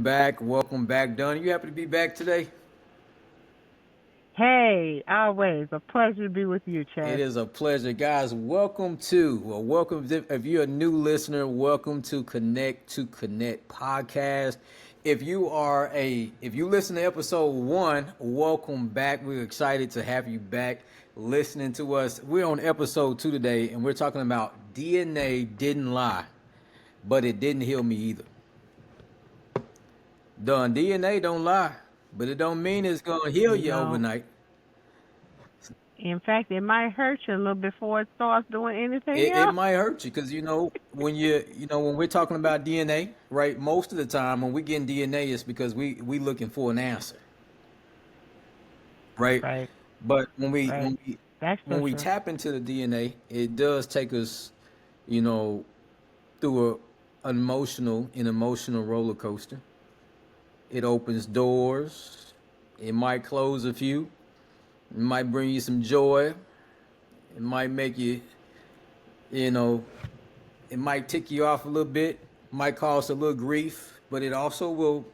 back. Welcome back, Don. You happy to be back today? Hey, always a pleasure to be with you, It Chess. is a pleasure, guys. Welcome. If you're a new listener, welcome to Connect podcast. If you listen to episode one, welcome back. We're excited to have you back listening to us. We're on episode two today, and we're talking about DNA didn't lie, but it didn't heal me either. Done. DNA don't lie, but it don't mean it's gonna heal you No, overnight. in fact, it might hurt you a little before it starts doing anything It else. might hurt you because when we're talking about DNA, right? Most of the time when we get in DNA, it's because we looking for an answer, right? Right, But right. That's so when we true. tap into the DNA, it does take us, you know, through an emotional roller coaster. It opens doors. It might close a few. It might bring you some joy. It might make you, you know, it might tick you off a little bit, might cause a little grief, but it also will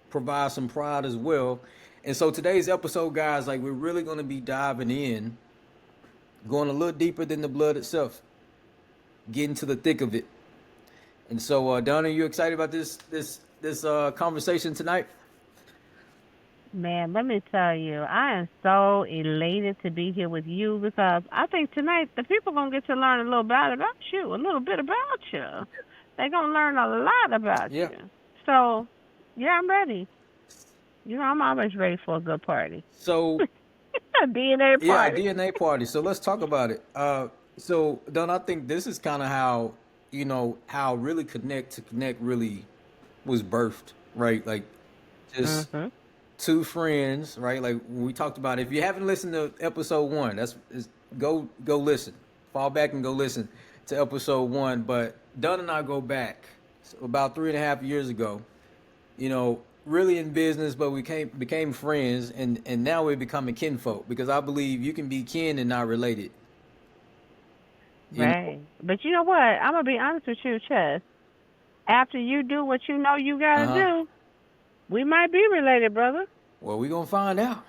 provide some pride as well. And so today's episode, guys, like we're really going to be diving in, going a little deeper than the blood itself, getting to the thick of it. And so, Donna, you excited about this conversation tonight? Man, let me tell you, I am so elated to be here with you because I think tonight the people gonna get to learn a little bit about you, a little bit about you. They're gonna learn a lot about Yeah. you. So, yeah, I'm ready. You know, I'm always ready for a good party. So, A DNA yeah, a party. DNA party. So let's talk about it. So Don, I think this is kind of how how really connect to connect really was birthed, right? Like just Mhm. two friends, right? Like we talked about. If you haven't listened to episode one, go listen. Fall back and go listen to episode one. But Don and I go back about 3.5 years ago. Really in business, but we became friends, and now we're becoming kinfolk because I believe you can be kin and not related. You know. Right. But you know what? I'm gonna be honest with you, Chess. After you do what you know you Uh gotta huh. do, we might be related, brother. Well, we gonna find out.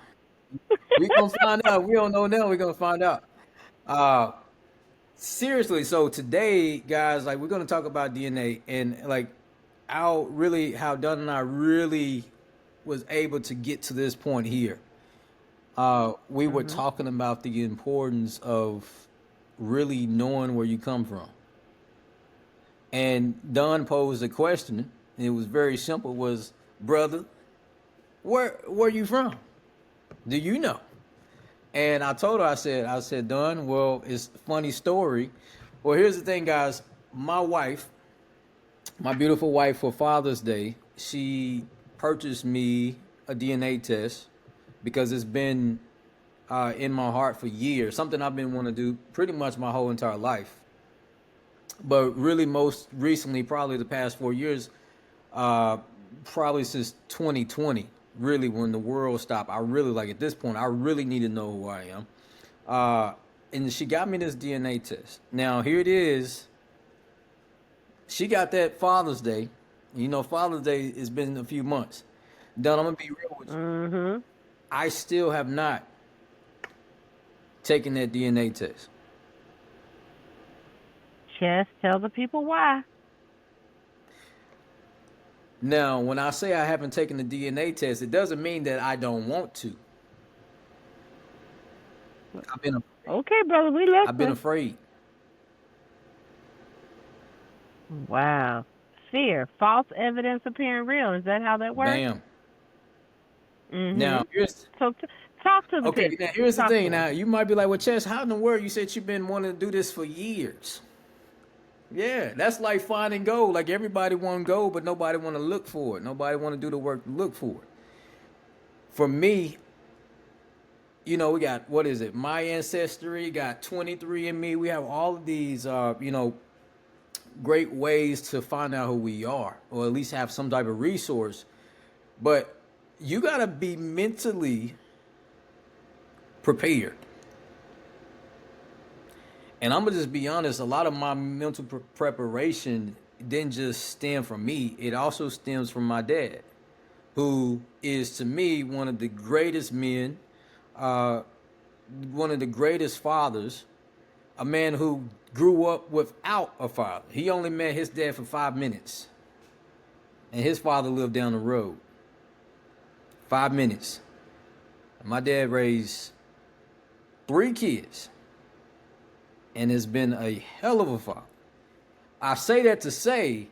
We gonna find out. We don't know now. We gonna find out. Uh, Seriously, so today, guys, like we're gonna talk about DNA and like how Dunn and I really was able to get to this point here. We were Mhm. talking about the importance of really knowing where you come from. And Dunn posed a question, and it was very simple, was brother, where you from? Do you know? And I told her, I said, Dunn, well, it's a funny story. Well, here's the thing, guys. My wife, my beautiful wife, for Father's Day, she purchased me a DNA test because it's been in my heart for years. Something I've been wanting to do pretty much my whole entire life. But really, most recently, probably the past 4 years, uh, probably since 2020, really when the world stopped, I really like at this point, I really need to know who I am. Uh, and she got me this DNA test. Now here it is. She got that Father's Day. Father's Day has been a few months. Done. I'm gonna be real with you. Mhm. I still have not taken that DNA test. Chess, tell the people why. Now, when I say I haven't taken the DNA test, it doesn't mean that I don't want to. I've been afraid. Okay, brother, we I've been listen. afraid. Wow. Fear, false evidence appearing real. Is that how that works? Bam. Now Mhm. here's So talk to the okay. Now people. here's the Talk thing. to Now them. you might be like, "Well, Chess, how in the world you said you've been wanting to do this for years?" Yeah, that's like finding gold. Like everybody want gold, but nobody want to look for it. Nobody want to do the work to look for it. For me, we got what is it? My ancestry got 23 in me. We have all of these, great ways to find out who we are, or at least have some type of resource. But you gotta be mentally prepared. And I'm gonna just be honest. A lot of my mental preparation didn't just stem from me. It also stems from my dad. who is to me one of the greatest men, uh, one of the greatest fathers, a man who grew up without a father. He only met his dad for 5 minutes, and his father lived down the road. 5 minutes. My dad raised 3 kids and has been a hell of a father. I say that to say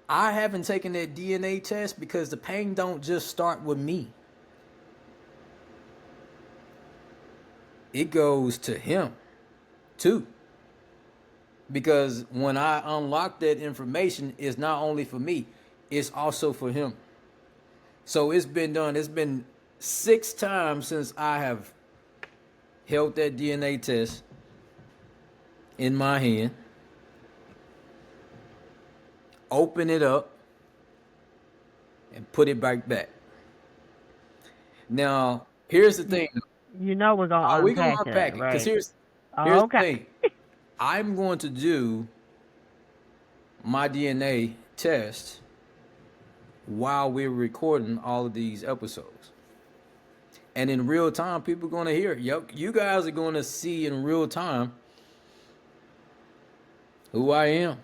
I haven't taken that DNA test because the pain don't just start with me. It goes to him too. Because when I unlock that information, it's not only for me, it's also for him. So it's been done. It's been 6 times since I have held that DNA test in my hand, open it up, and put it back. Now, here's the thing. You know we're gonna Are we gonna unpack unpack that, it? Because right? here's the Okay. thing. I'm going to do my DNA test while we're recording all of these episodes. And in real time, people are going to hear it. You guys are going to see in real time who I am.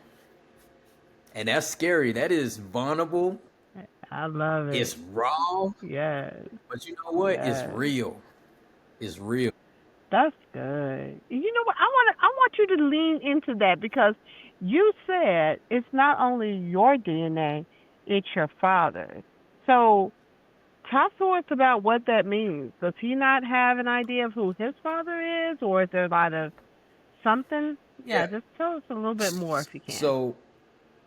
And that's scary. That is vulnerable. I love it. It's raw. Yes. But you know what? It's Yes. real. It's real. That's good. You know what? I want you to lean into that because you said it's not only your DNA, it's your father's. So talk to us about what that means. Does he not have an idea of who his father is, or is there a lot of something? Yeah, Yeah. just tell us a little bit more if you can. So,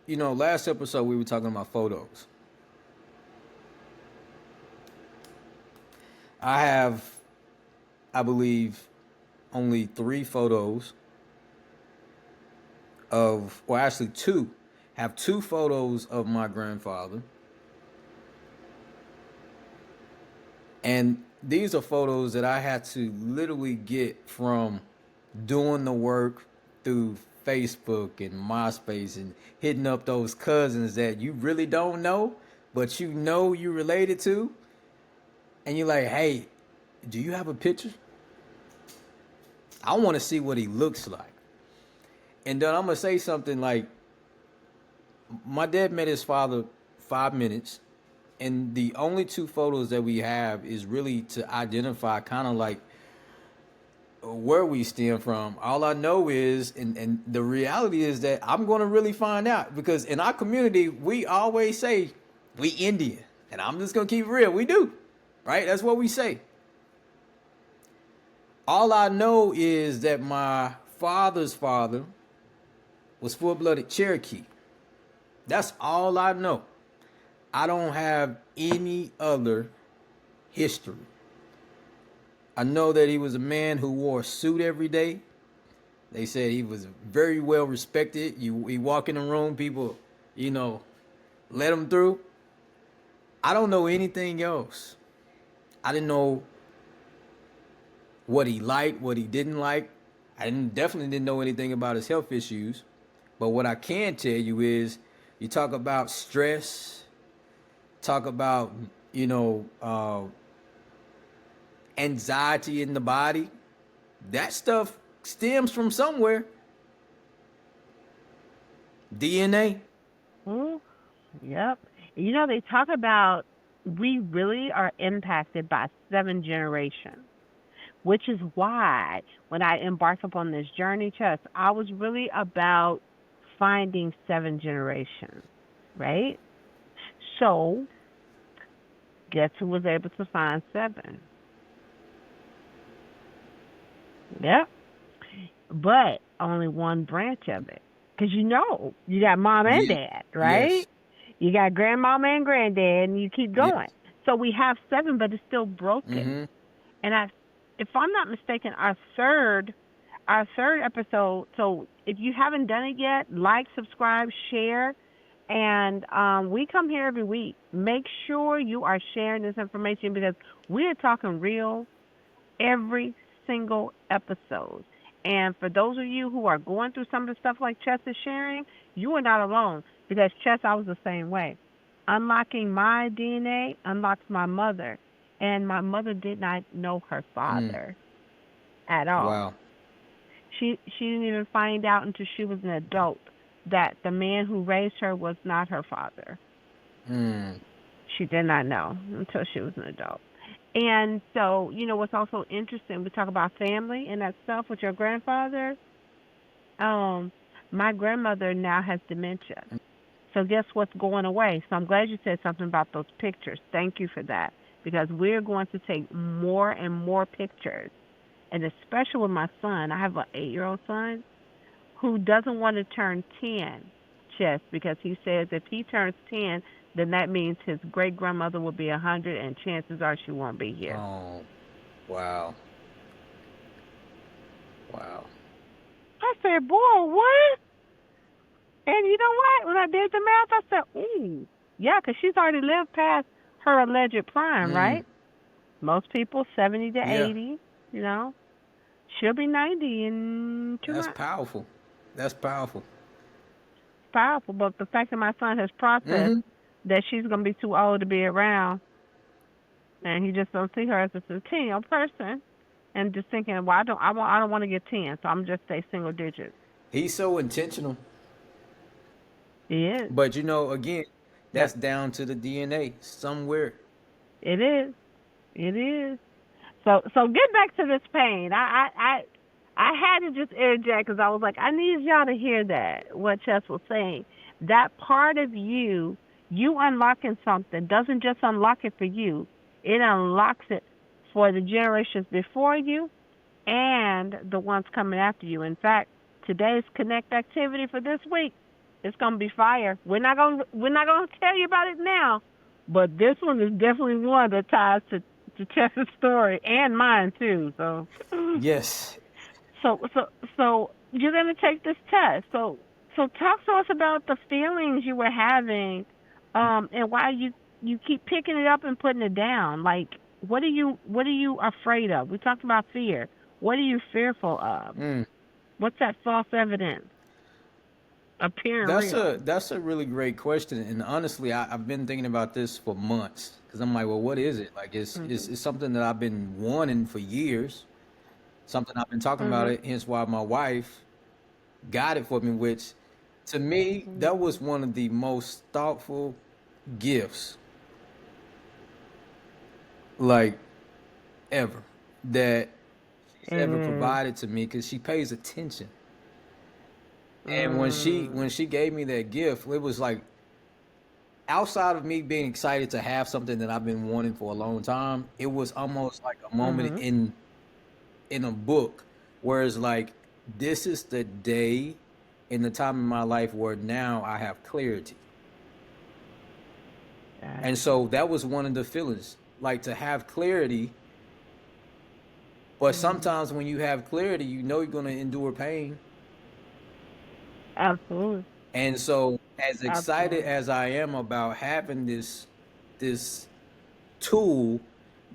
last episode we were talking about photos. I have, I believe, only 3 photos actually 2. Have 2 photos of my grandfather. And these are photos that I had to literally get from doing the work through Facebook and MySpace and hitting up those cousins that you really don't know, but you know you related to. And you're like, hey, do you have a picture? I want to see what he looks like. And then I'm going to say something like, my dad met his father 5 minutes. And the only 2 photos that we have is really to identify kind of like where we stem from. All I know is, and the reality is that I'm going to really find out, because in our community, we always say we Indian. And I'm just going to keep it real. We do. Right? That's what we say. All I know is that my father's father was full-blooded Cherokee. That's all I know. I don't have any other history. I know that he was a man who wore a suit every day. They said he was very well respected. He walk in the room, people, let him through. I don't know anything else. I didn't know what he liked, what he didn't like. Definitely didn't know anything about his health issues. But what I can tell you is, you talk about stress, talk about, anxiety in the body. That stuff stems from somewhere. DNA. Yep. You know, they talk about we really are impacted by 7 generations, which is why when I embarked upon this journey, Chess, I was really about finding 7 generations, right? So, guess who was able to find 7? Yep. But only one branch of it. Because you got mom and Yeah. dad, right? Yes. You got grandmama and granddad, and you keep going. Yes. So we have 7, but it's still broken. Mm-hmm. And if I'm not mistaken, our third episode. So if you haven't done it yet, like, subscribe, share, and we come here every week. Make sure you are sharing this information because we are talking real every single episode. And for those of you who are going through some of the stuff like Chess is sharing, you are not alone. Because Chess, I was the same way. Unlocking my DNA unlocks my mother, and my mother did not know her Mm. father at all. Wow. She didn't even find out until she was an adult that the man who raised her was not her father. Mm. She did not know until she was an adult. And so, what's also interesting, we talk about family and that stuff with your grandfather. Um, my grandmother now has dementia. So guess what's going away? So I'm glad you said something about those pictures. Thank you for that. Because we're going to take more and more pictures. And especially with my son, I have an 8-year-old son who doesn't want to turn 10 just because he says if he turns 10, then that means his great grandmother will be 100 and chances are she won't be here. Oh, wow. Wow. I said, boy, what? And you know what? When I did the math, I said, ooh, yeah, because she's already lived past her alleged prime, Mm. right? Most people 70 to Yeah. 80, you know. She'll be 90 in 2 That's months. powerful. That's powerful. It's powerful, but the fact that my son has processed Mm-hmm. that she's going to be too old to be around, and he just don't see her as a centennial person, and just thinking, well, I don't want to get 10, so I'm just stay single digits. He's so intentional. He is. But again, Yep. that's down to the DNA somewhere. It is. It is. So get back to this pain. I had to just interject because I was like, I need y'all to hear that what Chess was saying. That part of you unlocking something doesn't just unlock it for you. It unlocks it for the generations before you and the ones coming after you. In fact, today's Kinnect activity for this week is gonna be fire. We're not gonna tell you about it now, but this one is definitely one that ties to Chess's story and mine too. Yes. So you're gonna take this test. So talk to us about the feelings you were having, and why you keep picking it up and putting it down. Like what are you afraid of? We talked about fear. What are you fearful of? Mm. What's that false evidence appearing That's real? a really great question, and honestly, I've been thinking about this for months because I'm like, well, what is it? Like, Mhm. it's something that I've been wanting for years. Something I've been talking about Mhm. it. Hence, why my wife got it for me. Which, to me, that was Mhm. one of the most thoughtful gifts, like ever, that she's It ever is. provided to me because she pays attention. And when she Mm. when she gave me that gift, it was like outside of me being excited to have something that I've been wanting for a long time, it was almost like a moment Mhm. in a book where it's like this is the day in the time in my life where now I have clarity. And Gotcha. so that was one of the feelings, like to have clarity. But Mhm. sometimes when you have clarity, you know you're going to endure pain. Absolutely. And so, as excited Absolutely. as I am about having this tool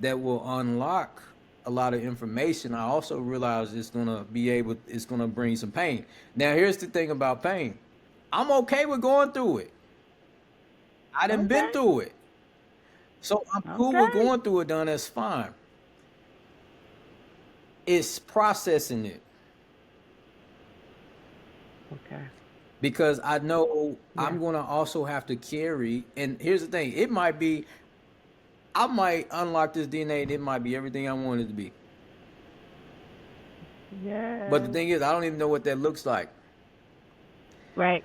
that will unlock a lot of information, I also realize it's gonna bring some pain. Now, here's the thing about pain. I'm okay with going through it. I done been Okay. through it. So I'm cool with Okay. going through it, done, that's fine. It's processing it Okay. because I know Yeah. I'm gonna also have to carry, and here's the thing, I might unlock this DNA and it might be everything I want it to be. But the Yes. thing is, I don't even know what that looks like. Right.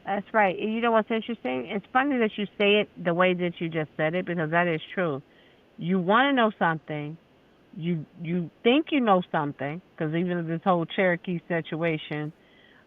That's right. You know what's interesting? It's funny that you say it the way that you just said it because that is true. You want to know something. You think you know something because even this whole Cherokee situation,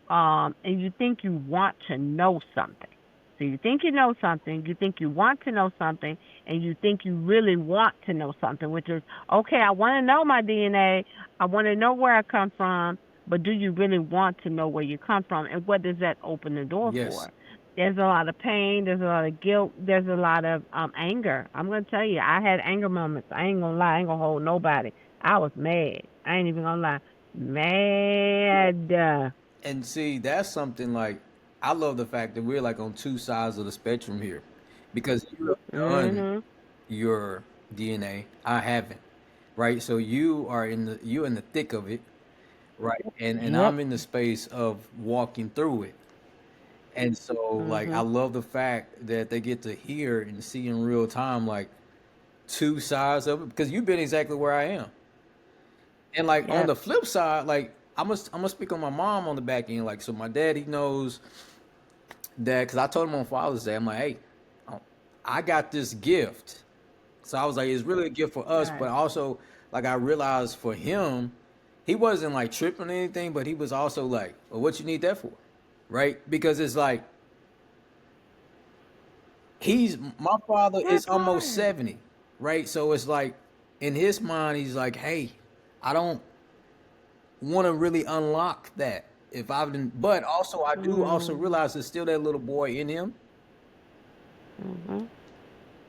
and you think you want to know something. So you think you know something, you think you want to know something, and you think you really want to know something, which is okay. I want to know my DNA. I want to know where I come from, but do you really want to know where you come from, and what does that open the door Yes. for? There's a lot of pain. There's a lot of guilt. There's a lot of anger. I'm gonna tell you, I had anger moments. I ain't gonna lie. I ain't gonna hold nobody. I was mad. I ain't even gonna lie. Mad. And see, that's something like I love the fact that we're like on two sides of the spectrum here, because you have done Mhm. your DNA, I haven't, right? So you're in the thick of it, right? And Yep. I'm in the space of walking through it. And so like I Mhm. love the fact that they get to hear and see in real time like two sides of it, because you've been exactly where I am. And like on Yep. the flip side, like I'm gonna speak on my mom on the back end. Like, so my dad, he knows that, because I told him on Father's Day, I'm like, hey, um, I got this gift. So I was like, it's really a gift for us, but Right. also like I realized for him, he wasn't like tripping or anything, but he was also like, well, what you need that for, right? Because it's like my father That is almost part. 70, right? So it's like in his mind, he's like, hey, I don't want to really unlock that if I've been, but also I do also Mhm. realize there's still that little boy in him Mhm.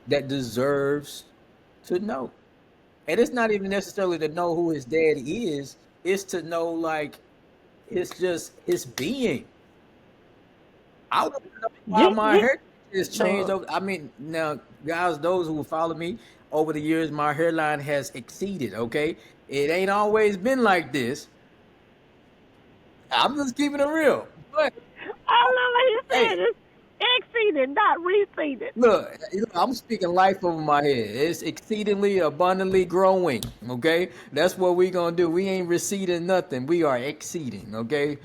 that deserves to know. And it's not even necessarily to know who his daddy is, it's to know like it's just his being. I want to know why You my you hair has changed look. over. I mean, now guys, those who follow me over the years, my hairline has exceeded, okay? It ain't always been like this. I'm just keeping it real. But I love what you hey, said. It's exceeded, not receded. look, I'm speaking life over my head. It's exceedingly abundantly growing. Okay, that's what we gonna do. We ain't receding nothing. We are exceeding. Okay,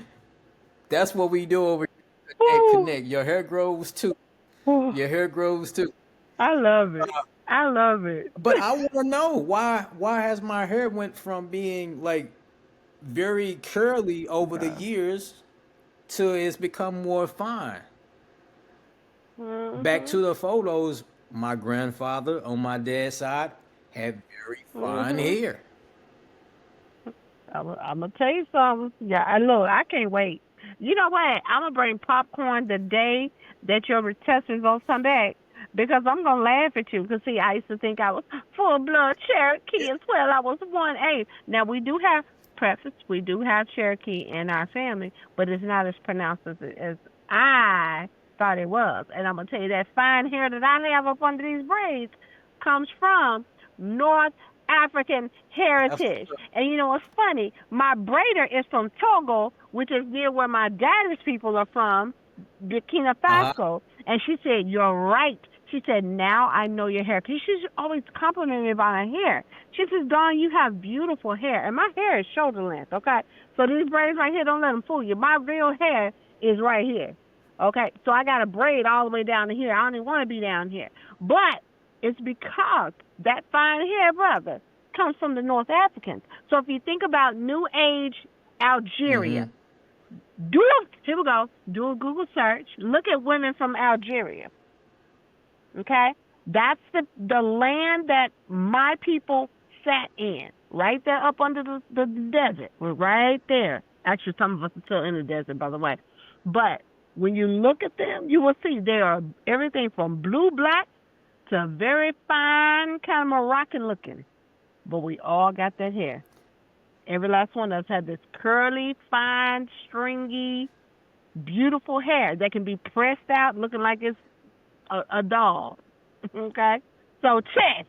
that's what we do over here at Ooh. Connect. Your hair grows too. Ooh. Your hair grows too. I love it. I love it. But I want to know why has my hair went from being like very curly over the Okay. years to it's become more fine. Back Mhm. to the photos, my grandfather on my dad's side had very fine Mhm. hair. I'm gonna tell you something. Yeah, I look. I can't wait. You know what? I'm gonna bring popcorn the day that your test results come back because I'm gonna laugh at you. Because see, I used to think I was full blood Cherokee as well. I was 1A. Now we do have preface. We do have Cherokee in our family, but it's not as pronounced as I thought it was. And I'm gonna tell you that fine hair that I have up under these braids comes from North African That's what's heritage. up. And you know what's funny? My braider is from Togo, which is near where my daddy's people are from, Burkina Uh huh. Faso. And she said, "You're right." She said, "Now I know your hair." Because she's always complimenting me about my hair. She says, "Dawn, you have beautiful hair." And my hair is shoulder length, okay? So these braids right here, don't let them fool you. My real hair is right here. Okay, so I got a braid all the way down to here. I don't even want to be down here. But it's because that fine hair, brother, comes from the North Africans. So if you think about New Age Algeria, Mm-hmm. here we go. Do a Google search. Look at women from Algeria. Okay, that's the land that my people sat in, right there up under the desert. We're right there. Actually, some of us are still in the desert, by the way. But when you look at them, you will see they are everything from blue black to very fine, kind of Moroccan looking. But we all got that hair. Every last one of us had this curly, fine, stringy, beautiful hair that can be pressed out looking like it's a doll. Okay? So, Chess,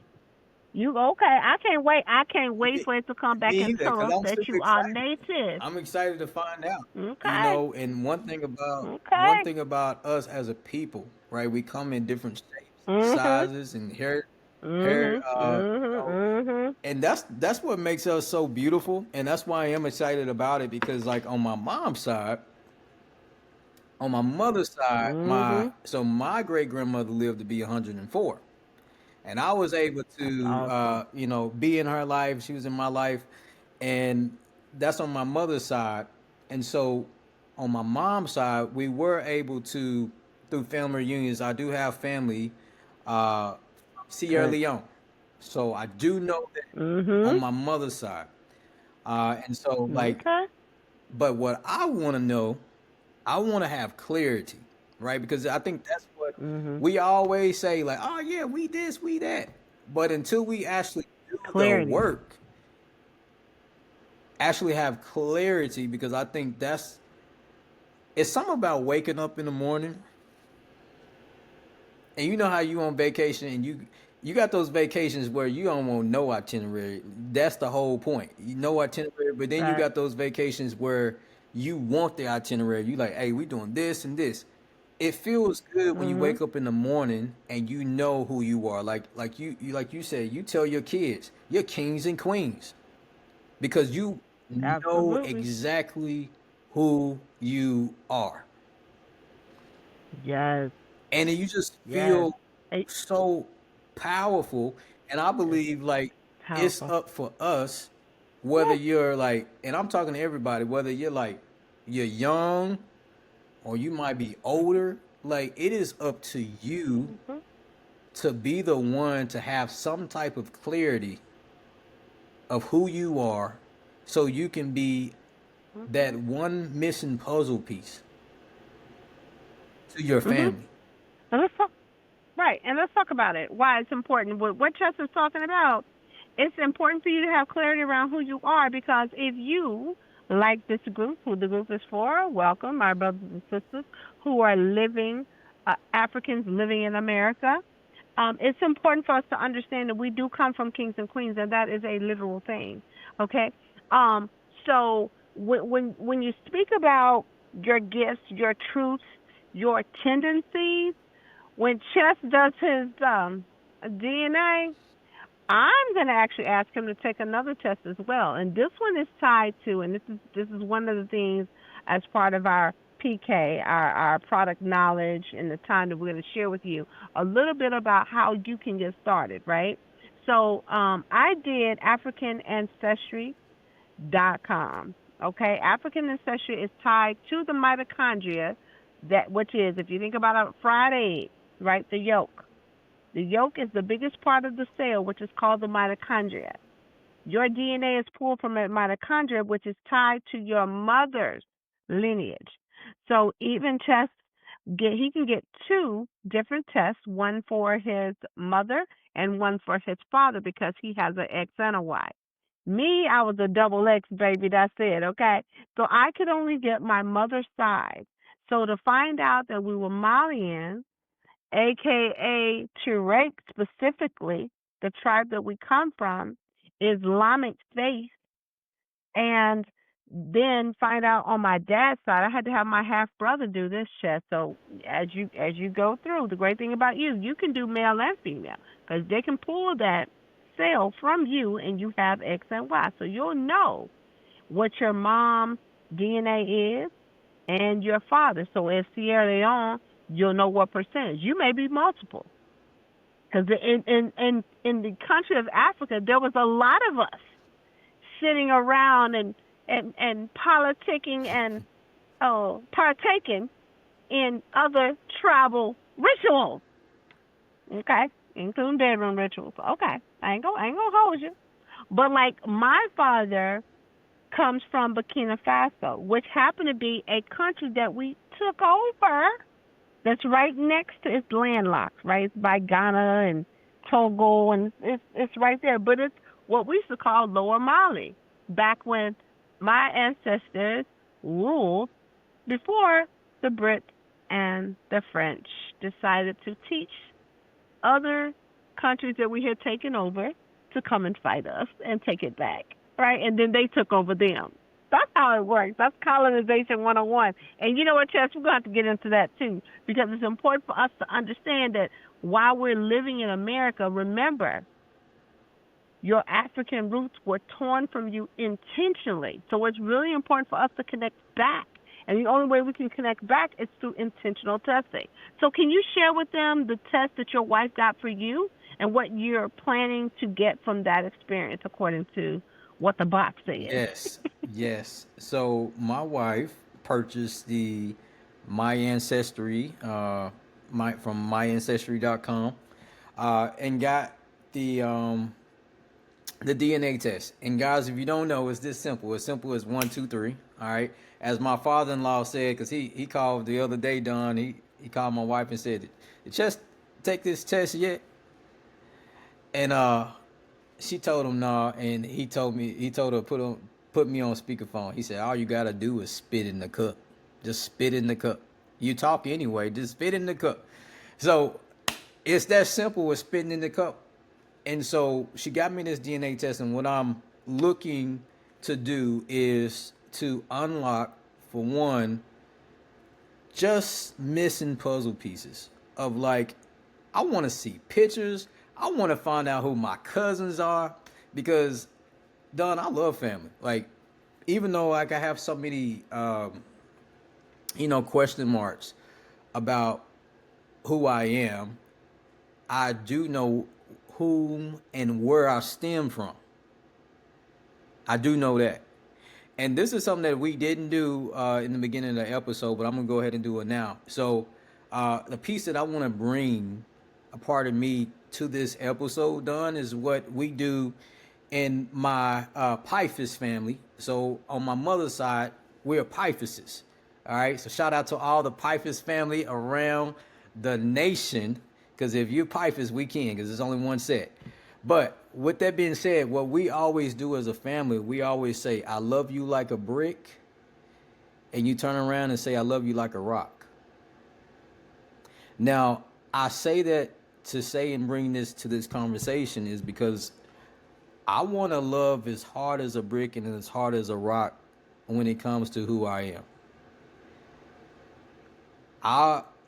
you okay? I can't wait. I can't wait Me, for it to come me back and either, tell because us I'm that super you are excited. native. I'm excited to find out. Okay? And one Okay? thing about us as a people, right? We come in different shapes, Mhm. sizes, and hair. Mhm. Mhm. Mhm. And that's what makes us so beautiful, and that's why I am excited about it. Because like on my mom's side, on my mother's side, Mhm. my great grandmother lived to be 104, and I was able That's to awesome. be in her life. She was in my life, and that's on my mother's side. And so on my mom's side, we were able to, through family reunions. I do have family, uh, Sierra Good. Leone, so I do know that on Mhm. my mother's side. And so like, Okay. but what I want to know, I want to have clarity, right? Because I think that's what Mhm. we always say, like, oh yeah, we this, we that. But until we actually do the Clarity. work, actually have clarity, because I think It's something about waking up in the morning, and you know how you on vacation, and you got those vacations where you don't want no itinerary. That's the whole point. You know itinerary, but then you Right. got those vacations where you want the itinerary. You like, hey, we doing this and this. It feels good when you Mhm. wake up in the morning and you know who you are. Like you said, you tell your kids, you're kings and queens because you know Absolutely. exactly who you are. Yes. And then you just Yes. feel It, so powerful. And I it's believe like it's powerful. up for us, whether Yes. you're like, and I'm talking to everybody, whether you're like you're young or you might be older, like it is up to you Mhm. to be the one to have some type of clarity of who you are so you can be Mhm. that one missing puzzle piece to your Mhm. family. And let's talk. Right, and let's talk about it. Why it's important. What Chess is talking about. It's important for you to have clarity around who you are because if you like this group, who the group is for, welcome, my brothers and sisters who are living, Africans living in America. It's important for us to understand that we do come from kings and queens, and that is a literal thing. Okay. Um. So when you speak about your gifts, your truths, your tendencies, when Chess does his DNA, I'm going to actually ask him to take another test as well. And this one is tied to, and this is one of the things as part of our PK, our product knowledge, and the time that we're going to share with you a little bit about how you can get started, right? So I did AfricanAncestry.com. Okay, African ancestry is tied to the mitochondria, that which is, if you think about a fried egg, right, the yolk. The yolk is the biggest part of the cell, which is called the mitochondria. Your DNA is pulled from a mitochondria, which is tied to your mother's lineage. So even tests he can get two different tests, one for his mother and one for his father because he has an X and a Y. Me, I was a double X baby. That's it. Okay, so I could only get my mother's side. So to find out that we were Malian, aka Tuareg specifically, the tribe that we come from, Islamic faith, and then find out on my dad's side, I had to have my half brother do this test. So as you go through, the great thing about you can do male and female because they can pull that cell from you, and you have X and Y. So you'll know what your mom's DNA is and your father. So in Sierra Leone, you'll know what percentage. You may be multiple. Because in the country of Africa, there was a lot of us sitting around and politicking and partaking in other tribal rituals. Okay, including bedroom rituals. Okay, I ain't gonna hold you. But like my father comes from Burkina Faso, which happened to be a country that we took over. That's right next to, it's landlocked, right? It's by Ghana and Togo, and it's right there. But it's what we used to call Lower Mali back when my ancestors ruled before the Brits and the French decided to teach other countries that we had taken over to come and fight us and take it back, right? And then they took over them. That's how it works. That's colonization 101. And you know what, Chess? We're going to have to get into that too because it's important for us to understand that while we're living in America, remember your African roots were torn from you intentionally. So it's really important for us to connect back. And the only way we can connect back is through intentional testing. So can you share with them the test that your wife got for you and what you're planning to get from that experience according to what the box says? Yes, yes. So my wife purchased the My Ancestry, my from myancestry.com, and got the um, the DNA test. And guys, if you don't know, it's this simple. As simple as one, two, three. All right. As my father-in-law said, because he called the other day, Don. He called my wife and said, "Did just take this test yet?" And she told him no, and he told her put me on speakerphone. He said, "All you gotta do is spit in the cup. Just spit in the cup. You talk anyway, just spit in the cup. So it's that simple with spitting in the cup. And so she got me this DNA test, and what I'm looking to do is to unlock, for one, just missing puzzle pieces of like, I want to see pictures. I want to find out who my cousins are because, Don, I love family. Like, even though like I have so many, question marks about who I am, I do know whom and where I stem from. I do know that. And this is something that we didn't do in the beginning of the episode, but I'm going to go ahead and do it now. So the piece that I want to bring a part of me to this episode, Don, is what we do in my Pythus family. So on my mother's side, we're Pythuses. All right. So shout out to all the Pythus family around the nation. Because if you're Pythus, we can, because there's only one set. But with that being said, what we always do as a family, we always say, I love you like a brick. And you turn around and say, I love you like a rock. Now, I say that to say and bring this to this conversation is because I want to love as hard as a brick and as hard as a rock when it comes to who I am.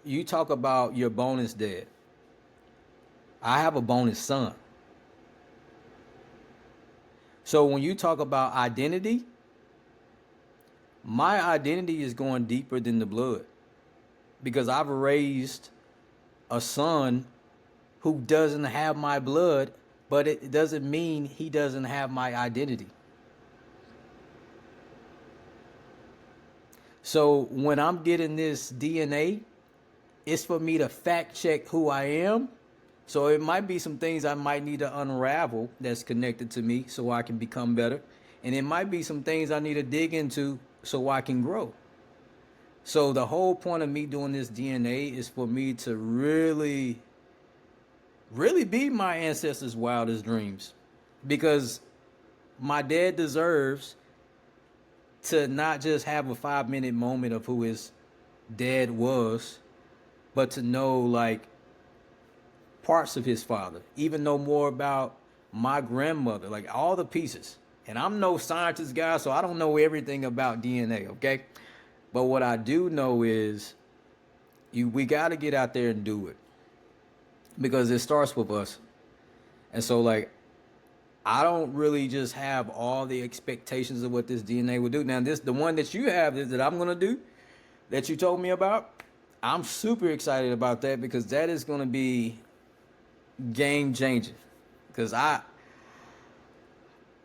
You talk about your bonus dad. I have a bonus son. So when you talk about identity, my identity is going deeper than the blood because I've raised a son who doesn't have my blood, but it doesn't mean he doesn't have my identity. So when I'm getting this DNA, it's for me to fact check who I am. So it might be some things I might need to unravel that's connected to me so I can become better. And it might be some things I need to dig into so I can grow. So the whole point of me doing this DNA is for me to really be my ancestors' wildest dreams. Because my dad deserves to not just have a 5-minute moment of who his dad was, but to know like parts of his father, even know more about my grandmother, like all the pieces. And I'm no scientist guy, so I don't know everything about DNA, okay? But what I do know is we got to get out there and do it because it starts with us. And so like, I don't really just have all the expectations of what this DNA will do. Now, the one that you have that I'm going to do, that you told me about, I'm super excited about that because that is going to be game changing. Because I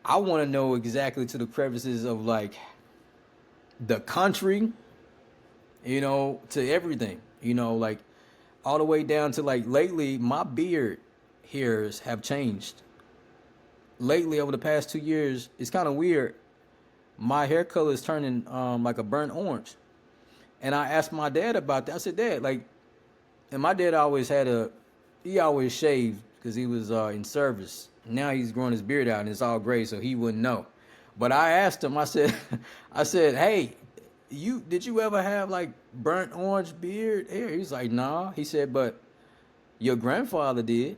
want to know exactly to the crevices of like the country, to everything, like all the way down to like lately, my beard hairs have changed. Lately, over the past 2 years, it's kind of weird. My hair color is turning like a burnt orange. And I asked my dad about that. I said, Dad, like, and my dad always he always shaved because he was in service. Now he's growing his beard out and it's all gray, so he wouldn't know. But I asked him, I said, hey, did you ever have like burnt orange beard hair? He's like, nah. He said, but your grandfather did.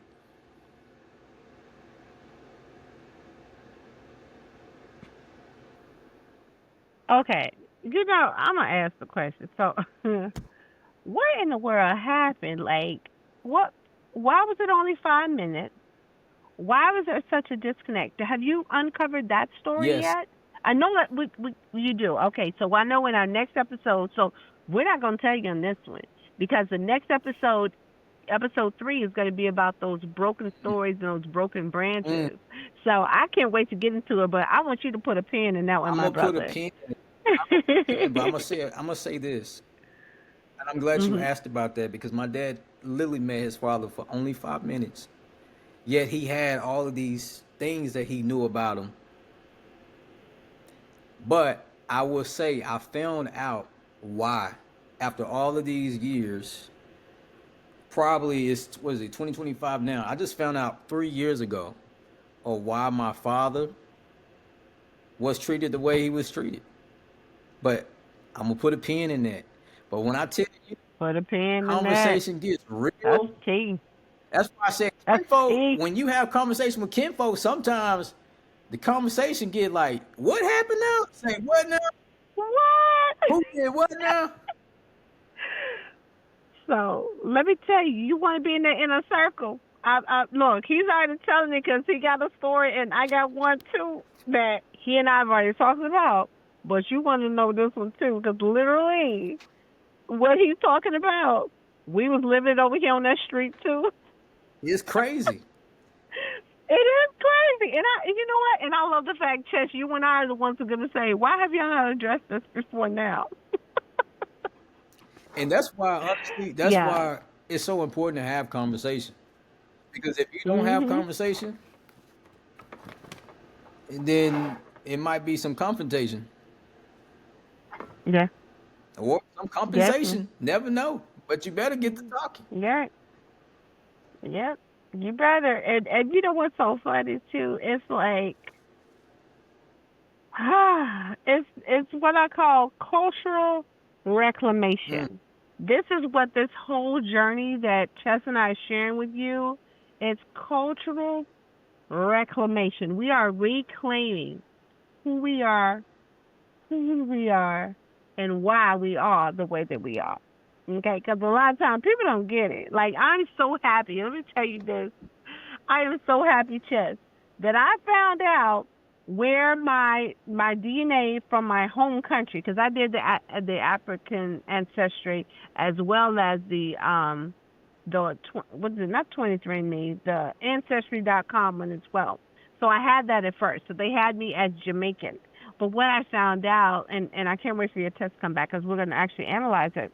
Okay, I'm gonna ask the question. So, what in the world happened? Like, what? Why was it only 5 minutes? Why was there such a disconnect? Have you uncovered that story Yes. yet? I know that you do. Okay, so I know in our next episode. So we're not gonna tell you on this one because the next episode 3, is going to be about those broken stories and those broken Mm, branches. So I can't wait to get into it. But I want you to put a pin in that one, I'm my gonna put a brother. pin. I'm gonna put a pin, but I'm gonna say this, and I'm glad you Mhm. asked about that because my dad literally met his father for only 5 minutes. Yet he had all of these things that he knew about him. But I will say I found out why after all of these years. Probably it's what is it 2025 now. I just found out 3 years ago of why my father was treated the way he was treated. But I'm gonna put a pin in that. But when I tell you, Put a pin in that. conversation gets That's real. key. That's why I said That's kinfolk. key. When you have conversation with kinfolk, sometimes the conversation get like, "What happened now?" Say, "What now? What? Who did what now?" So let me tell you, you want to be in the inner circle. Look, he's already telling me because he got a story, and I got one too that he and I have already talked about. But you want to know this one too, because literally, what he's talking about, we was living over here on that street too. It's crazy. It is crazy, and you know what? And I love the fact, Chess, you and I are the ones who are gonna say, why have y'all not addressed this before now? And that's why, honestly, that's Yeah. why it's so important to have conversation. Because if you don't have Mhm. conversation, then it might be some confrontation Yeah. or some Definitely. compensation. Never know. But you better get to talking. Yeah. Yep. You better. And you know what's so funny too? It's like it's what I call cultural Mm. reclamation. This is what this whole journey that Chess and I are sharing with you. It's cultural reclamation. We are reclaiming who we are, who we are, and why we are the way that we are. Okay, because a lot of times people don't get it. Like I'm so happy. Let me tell you this. I am so happy, Chess, that I found out where my DNA from my home country, because I did the African ancestry as well as what is it, not 23andMe, the ancestry.com one as well. So I had that at first. So they had me as Jamaican. But what I found out, and I can't wait for your test to come back because we're going to actually analyze it,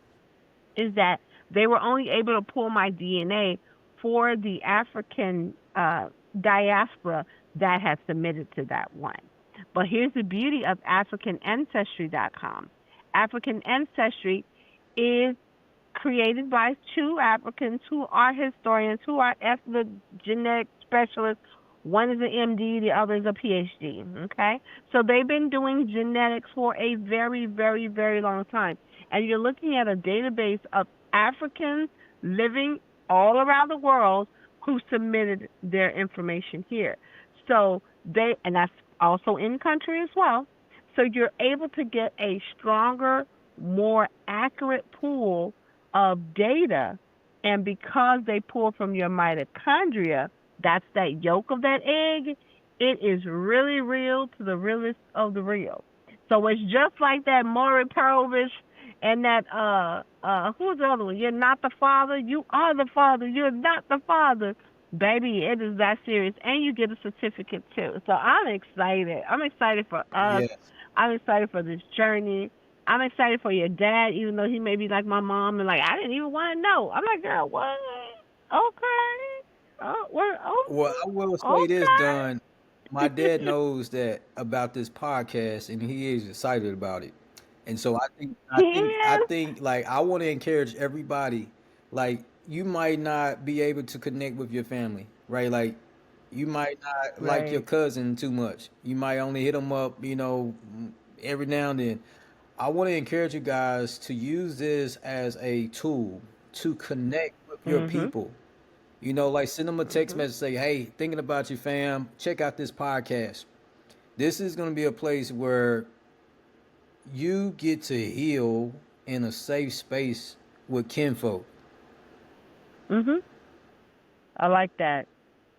is that they were only able to pull my DNA for the African diaspora that had submitted to that one. But here's the beauty of AfricanAncestry.com. African Ancestry is created by two Africans who are historians, who are ethnogenetic specialists. One is an MD, the other is a PhD. Okay, so they've been doing genetics for a very, very, very long time, and you're looking at a database of Africans living all around the world who submitted their information here. So and that's also in country as well. So you're able to get a stronger, more accurate pool of data, and because they pull from your mitochondria, that's that yolk of that egg, it is really real to the realest of the real. So it's just like that Maury Povich and that who's the other one? You're not the father, you are the father, you're not the father. Baby, it is that serious, and you get a certificate too. So I'm excited. I'm excited for us. Yes. I'm excited for this journey. I'm excited for your dad, even though he may be like my mom and like I didn't even want to know. I'm like, girl, what? Okay. Oh, what? Well, I will Oh, say this, Don. My dad okay. knows that about this podcast, and he is excited about it. And so I Yes. think, like, I want to encourage everybody. Like, you might not be able to connect with your family, right? Like, you might not like your Right. cousin too much. You might only hit them up, every now and then. I want to encourage you guys to use this as a tool to connect with your Mhm. people. Like send them a text Mhm. message, say, hey, thinking about you, fam. Check out this podcast. This is going to be a place where you get to heal in a safe space with kinfolk. Mhm. I like that.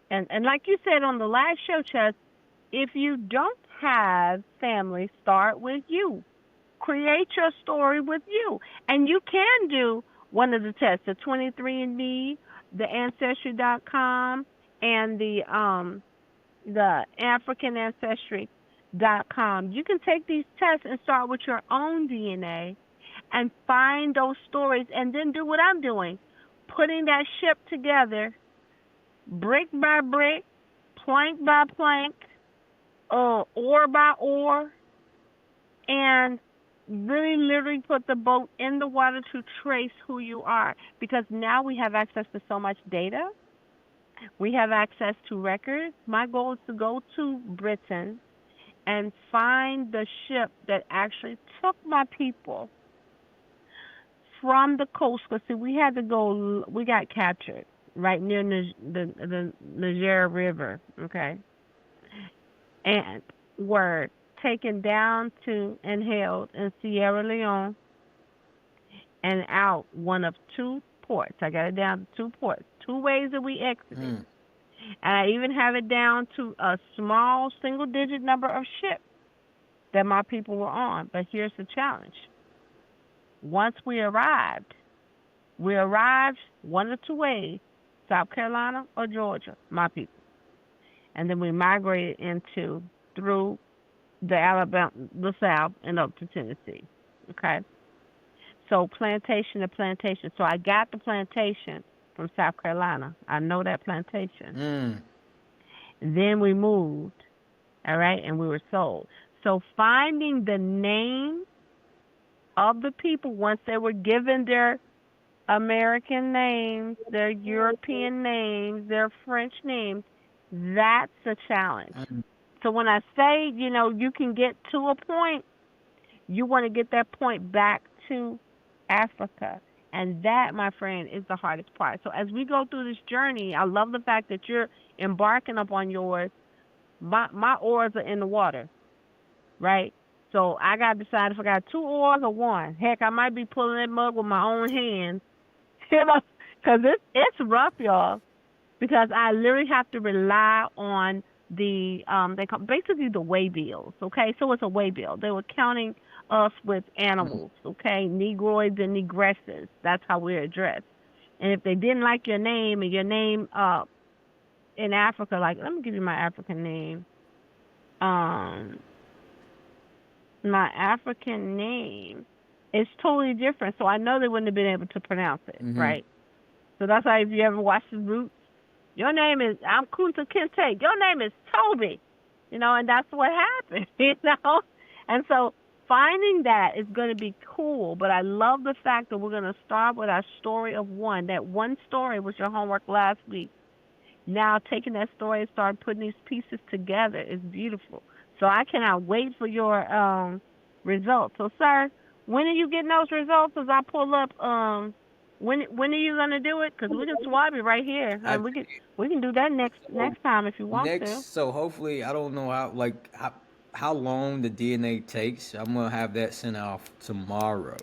And like you said on the last show, Chess, if you don't have family, start with you. Create your story with you. And you can do one of the tests, the 23andMe, the ancestry.com, and the African Ancestry.com. You can take these tests and start with your own DNA and find those stories and then do what I'm doing, putting that ship together brick by brick, plank by plank, oar by oar, and really literally put the boat in the water to trace who you are. Because now we have access to so much data, we have access to records. My goal is to go to Britain and find the ship that actually took my people from the coast. Because see, we had to go. We got captured right near the Niger River. Okay, and were taken down to and held in Sierra Leone and out one of two ports. I got it down to two ports, two ways that we exited. Mm. And I even have it down to a small single digit number of ships that my people were on. But here's the challenge. Once we arrived one of two ways, South Carolina or Georgia, my people. And then we migrated into through the Alabama, the South, and up to Tennessee. Okay? So plantation to plantation. So I got the plantation from South Carolina. I know that plantation. Mm. Then we moved, all right, and we were sold. So finding the name of the people once they were given their American names, their European names, their French names, that's a challenge. Mm. So when I say, you can get to a point, you want to get that point back to Africa. And that, my friend, is the hardest part. So as we go through this journey, I love the fact that you're embarking upon yours. My oars are in the water, right? So I got to decide if I got two oars or one. Heck, I might be pulling that mug with my own hands, because it's rough, y'all. Because I literally have to rely on the they call basically the waybills. Okay, so it's a waybill. They were counting us with animals. Okay, negroids and negresses. That's how we're addressed. And if they didn't like your name and your name in Africa, like let me give you my African name. Um, my African name is totally different, so I know they wouldn't have been able to pronounce it, Mm-hmm. right? So that's why if you ever watch the Roots, your name is I'm Kunta Kinte. Your name is Toby, and that's what happened, And so finding that is going to be cool, but I love the fact that we're going to start with our story of one. That one story was your homework last week. Now taking that story and start putting these pieces together is beautiful. So I cannot wait for your results. So, sir, when are you getting those results? As I pull up, when are you gonna do it? Because we can swab it right here, I and we can do that next time if you want to. next, so hopefully, I don't know how long the DNA takes. I'm gonna have that sent off tomorrow.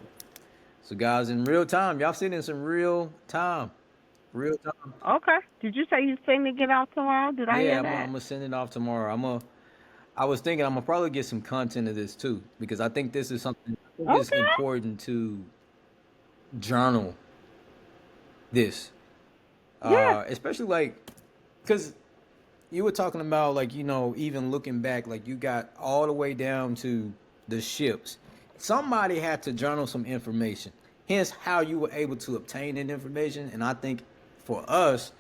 So guys, in real time, y'all sitting in some real time. Okay. Did you say you think to get out tomorrow? Did I Yeah, hear I'm that? gonna send it off tomorrow. I was thinking I'm gonna probably get some content of this too because I think this is something. I think it's Okay. important to journal this, Yeah. especially like because you were talking about like even looking back, like you got all the way down to the ships. Somebody had to journal some information. Hence, how you were able to obtain that information. And I think for us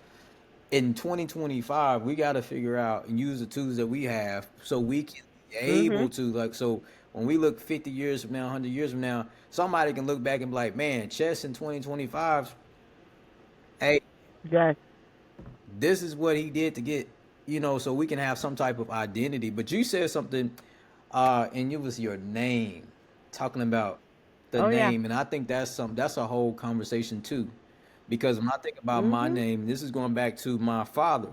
in 2025, we got to figure out and use the tools that we have so we can be able Mhm. to like so when we look 50 years from now, 100 years from now, somebody can look back and be like, man, chess in 2025, hey, Yes. this is what he did to get, so we can have some type of identity. But you said something, and it was your name, talking about the Oh yeah. name, and I think that's a whole conversation too, because when I think about my Mhm. name, this is going back to my father.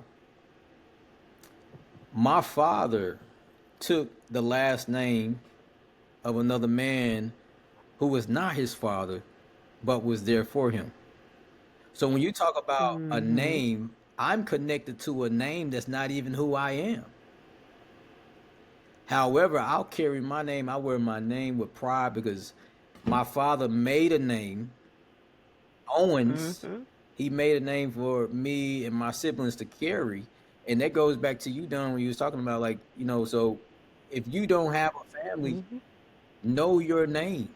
My father took the last name of another man who was not his father, but was there for him. So when you talk about a Mhm. name, I'm connected to a name that's not even who I am. However, I'll carry my name. I wear my name with pride because my father made a name, Owens. Mhm. He made a name for me and my siblings to carry. And that goes back to you, Don, when you was talking about like, so if you don't have a family, Mhm. know your name.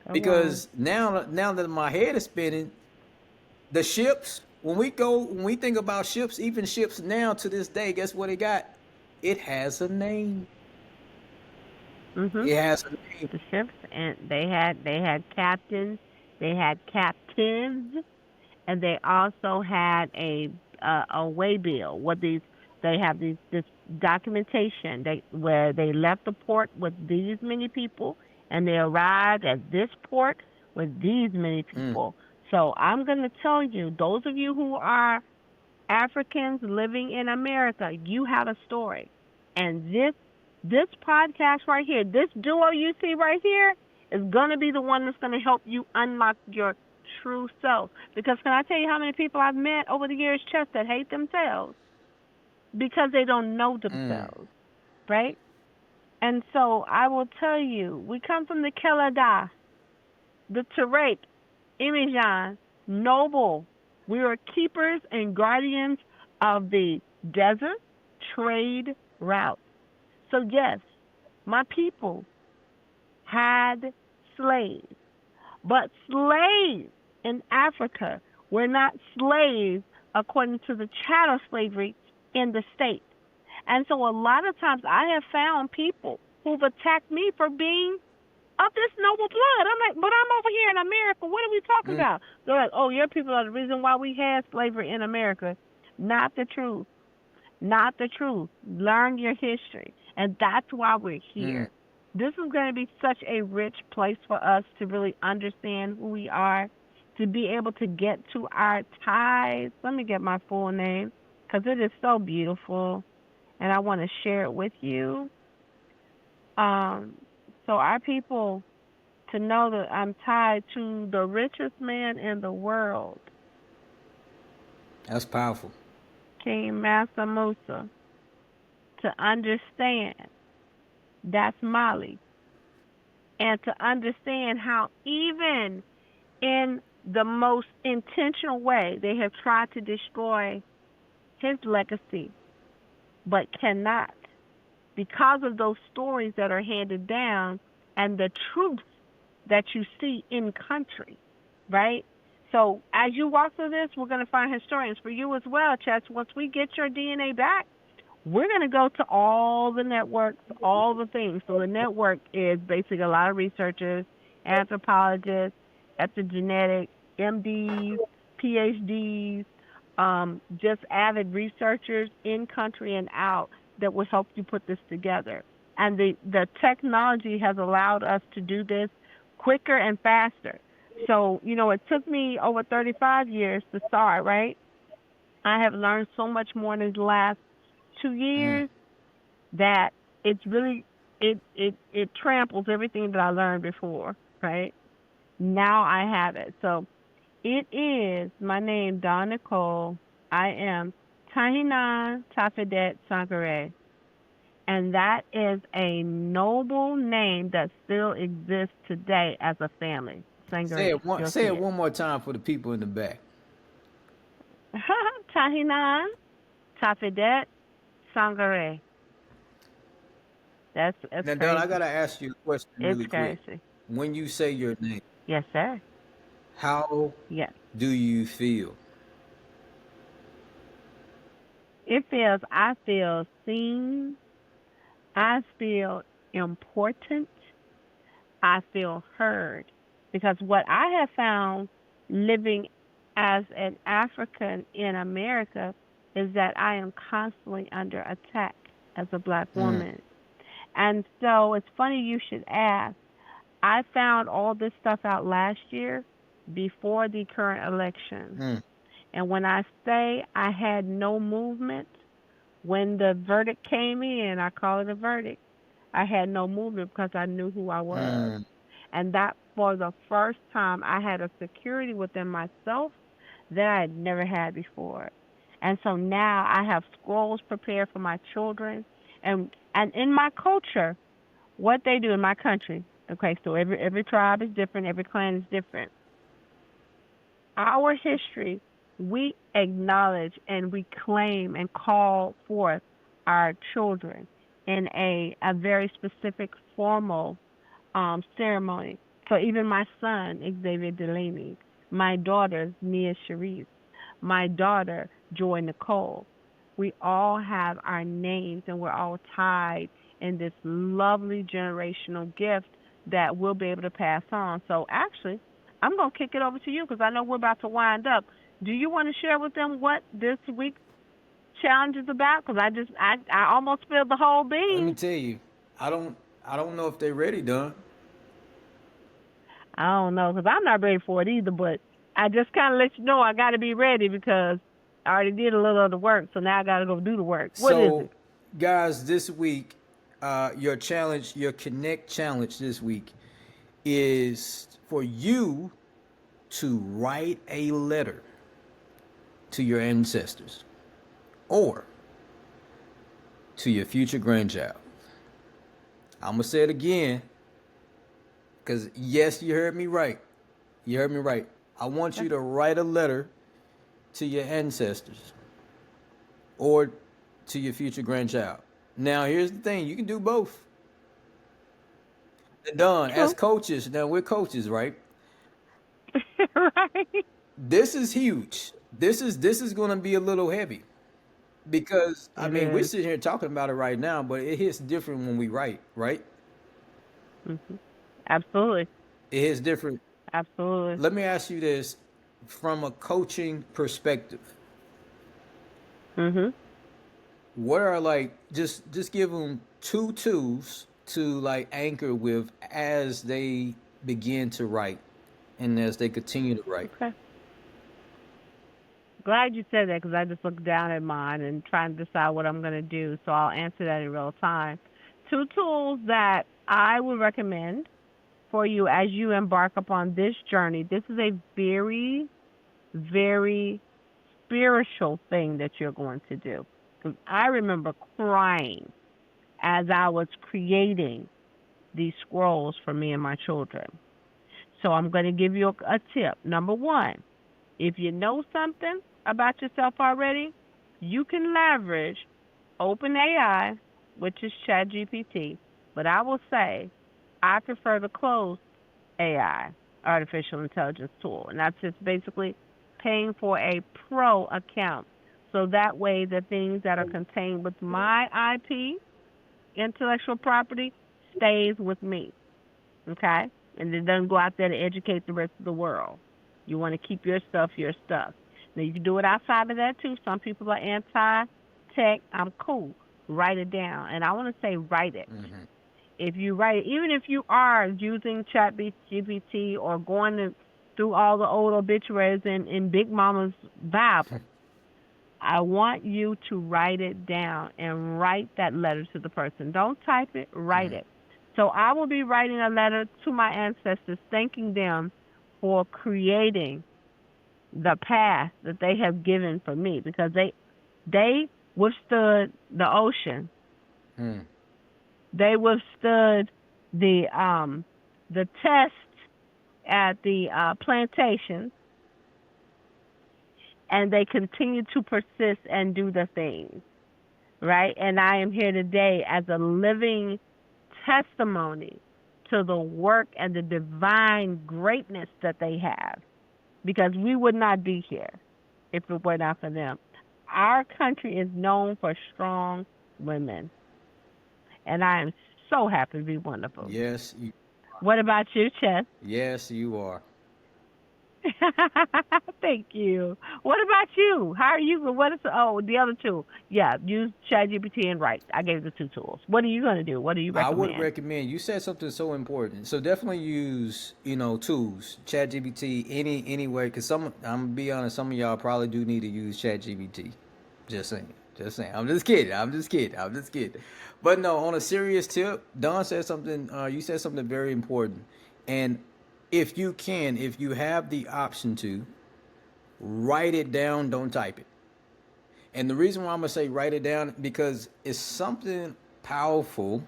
Come on. Because now that my head is spinning, the ships, when we think about ships, even ships now to this day, guess what it got? It has a name. Mhm. It has a name. The ships, and they had captains, they had captives, and they also had a waybill. What these They have this documentation where they left the port with these many people and they arrived at this port with these many Mm. people. So I'm going to tell you, those of you who are Africans living in America, you have a story. And this podcast right here, this duo you see right here, is gonna be the one that's gonna help you unlock your true self. Because can I tell you how many people I've met over the years, Chess, that hate themselves because they don't know Mm. themselves, right? And so I will tell you, we come from the Kelada, the Tarek, Imijan, Noble. We are keepers and guardians of the desert trade route. So, yes, my people had slaves, but slaves in Africa were not slaves according to the chattel slavery in the state. And so, a lot of times, I have found people who've attacked me for being of this noble blood. I'm like, but I'm over here in America. What are we talking Mm. about? They're like, oh, your people are the reason why we had slavery in America. Not the truth. Not the truth. Learn your history. And that's why we're Mm. here. This is going to be such a rich place for us to really understand who we are, to be able to get to our ties. Let me get my full name because it is so beautiful and I want to share it with you. Um, so, our people, to know that I'm tied to the richest man in the world, That's powerful. King Mansa Musa, to understand that's Mali, and to understand how even in the most intentional way they have tried to destroy his legacy, but cannot because of those stories that are handed down and the truth that you see in country, right? So as you walk through this, we're going to find historians for you as well, Chess. Once we get your DNA back, we're going to go to all the networks, all the things. So the network is basically a lot of researchers, anthropologists, epigenetics, MDs, PhDs, just avid researchers in country and out that will help you put this together. And the technology has allowed us to do this quicker and faster. So, it took me over 35 years to start, right? I have learned so much more in these last 2 years that it's really it tramples everything that I learned before, right? Now I have it. So it is my name, Dawn Nicole. I am Tahina Tafidet Sankare. And that is a noble name that still exists today as a family. Sangre, you'll Say see it it. one more time for the people in the back. Tahina Tafidet Sangare. That's Now, Don, I crazy. gotta ask you a question It's really quick. crazy. When you say your name, Yes, sir. how Yes. do you feel? I feel seen. I feel important. I feel heard. Because what I have found living as an African in America is that I am constantly under attack as a black Mm. woman. And so it's funny you should ask. I found all this stuff out last year before the current election. Mm. And when I say I had no movement, when the verdict came in, I call it a verdict, I had no movement because I knew who I was. Mm. And that for the first time, I had a security within myself that I had never had before. And so now I have scrolls prepared for my children. And in my culture, what they do in my country, okay, so every tribe is different, every clan is different. Our history, we acknowledge and we claim and call forth our children in a very specific formal ceremony. So even my son, Xavier Delaney, my daughters, Mia Sharif, my daughter, Joy Nicole, we all have our names and we're all tied in this lovely generational gift that we'll be able to pass on. So actually, I'm going to kick it over to you because I know we're about to wind up. Do you want to share with them what this week's challenge is about? Because I almost spilled the whole Let me bean. tell you, I don't I don't know if they're ready, Don. I don't know, because I'm not ready for it either. But I just kind of let you know I got to be ready because I already did a little of the work. So now I got to go do the work. What is So, it? guys, this week, your challenge, your Connect challenge this week is for you to write a letter to your ancestors or to your future grandchild. I'm gonna say it again because yes, you heard me right. You heard me right. I want Okay. you to write a letter to your ancestors or to your future grandchild. Now, here's the thing: you can do both. Done as True. coaches. Now we're coaches, right? Right. This is huge. This is going to be a little heavy because I It mean we're is. sitting here talking about it right now, but it hits different when we write, right? Hmm. Absolutely. It hits different. Absolutely. Let me ask you this from a coaching perspective. Mhm. What are like just give them two tools to like anchor with as they begin to write and as they continue to write. Okay. Glad you said that because I just looked down at mine and trying to decide what I'm going to do. So I'll answer that in real time. Two tools that I would recommend for you as you embark upon this journey. This is a very, very spiritual thing that you're going to do. Because I remember crying as I was creating these scrolls for me and my children. So I'm going to give you a tip. Number one, if you know something about yourself already, you can leverage OpenAI, which is ChatGPT. But I will say I prefer the closed AI, artificial intelligence tool. And that's just basically paying for a pro account. So that way the things that are contained with my IP, intellectual property, stays with me. Okay? And it doesn't go out there to educate the rest of the world. You want to keep your stuff your stuff. Now you can do it outside of that too. Some people are anti tech. I'm cool. Write it down. And I want to say write it. If you write it, even if you are using Chat GPT or through all the old obituaries in Big Mama's Bible, I want you to write it down and write that letter to the person. Don't type it, write it. So I will be writing a letter to my ancestors thanking them for creating the path that they have given for me because they withstood the ocean. Hmm. They withstood the test at the plantations, and they continue to persist and do the things, right? And I am here today as a living testimony to the work and the divine greatness that they have because we would not be here if it were not for them. Our country is known for strong women, and I am so happy to be one of them. Yes, you, What about you, Chess? yes, you are. Thank you. What about you? How are you? What is the other two? Yeah, use ChatGPT and write. I gave the two tools. What are you gonna do? What do you I would recommend? recommend you said something so important. So definitely use tools, ChatGPT, any way. Because I'm gonna be honest, some of y'all probably do need to use ChatGPT. Just saying, just saying. I'm just kidding. I'm just kidding. I'm just kidding. But no, on a serious tip, Don said something. You said something very important. And if you can, if you have the option to, write it down. Don't type it. And the reason why I'm gonna say write it down because it's something powerful,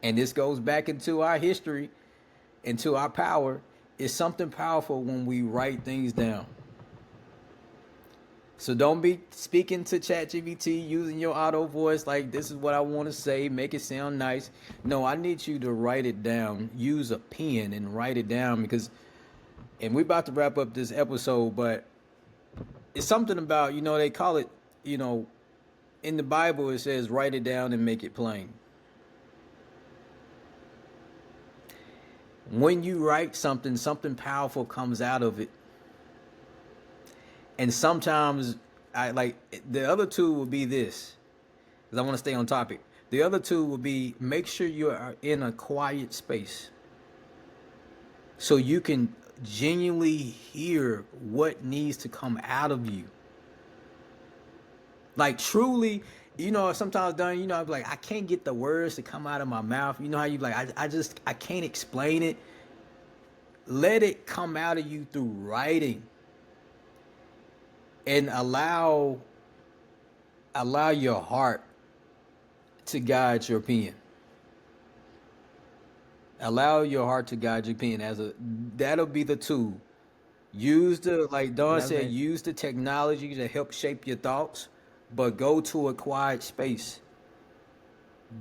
and this goes back into our history, into our power. It's something powerful when we write things down. So don't be speaking to ChatGPT using your auto voice like this is what I want to say, make it sound nice. No, I need you to write it down. Use a pen and write it down because, and we're about to wrap up this episode, but it's something about, they call it, you know, in the Bible it says write it down and make it plain. When you write something, something powerful comes out of it. And sometimes I like the other two would be this, because I want to stay on topic. The other two would be make sure you are in a quiet space so you can genuinely hear what needs to come out of you. Like truly, sometimes done, I'm like, I can't get the words to come out of my mouth. You know how you like, I can't explain it. Let it come out of you through writing and allow your heart to guide your pen. Allow your heart to guide your pen that'll be the tool. Use the like Don Love said, it. use the technology to help shape your thoughts, but go to a quiet space.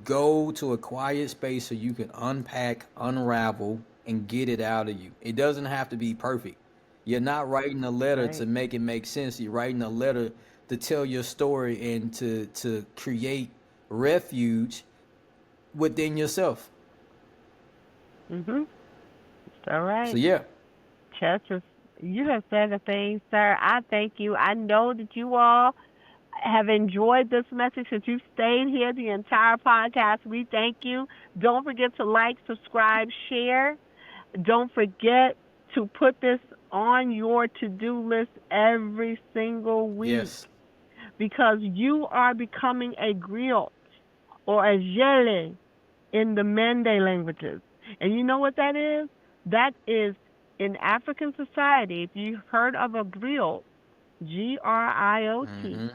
Go to a quiet space so you can unpack, unravel, and get it out of you. It doesn't have to be perfect. You're not writing a letter to Right. make it make sense. You're writing a letter to tell your story and to create refuge within yourself. Mhm. It's all So right. yeah, Chester, you have said a thing, sir. I thank you. I know that you all have enjoyed this message, that you've stayed here the entire podcast. We thank you. Don't forget to like, subscribe, share. Don't forget to put this on your to do list every single week, yes. because you are becoming a griot or a jelly in the Mende languages. And you know what that is? That is in African society. If you've heard of a griot, Griot, Mm-hmm.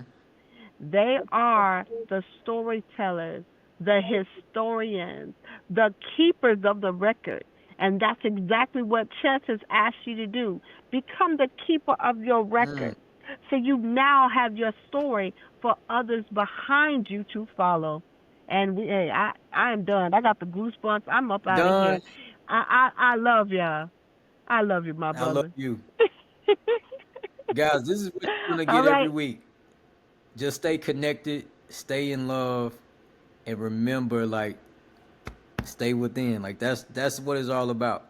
they are the storytellers, the historians, the keepers of the record. And that's exactly what chess has asked you to do. Become the keeper of your Mm. record. So you now have your story for others behind you to follow. And hey, I am done. I got the goosebumps. I'm up out of Done. here. I love y'all. I love you, my I love brother. you. Guys, this is what you're gonna All get every right. week. Just stay connected, stay in love, and remember, like, stay within. Like that's what it's all about.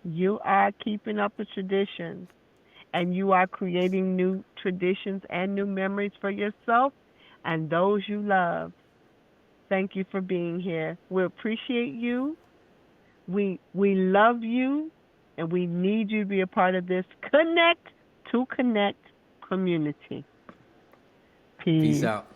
You are keeping up with traditions, and you are creating new traditions and new memories for yourself and those you love. Thank you for being here. We appreciate you. We love you, and we need you to be a part of this Connect to Connect community. Peace Peace. out.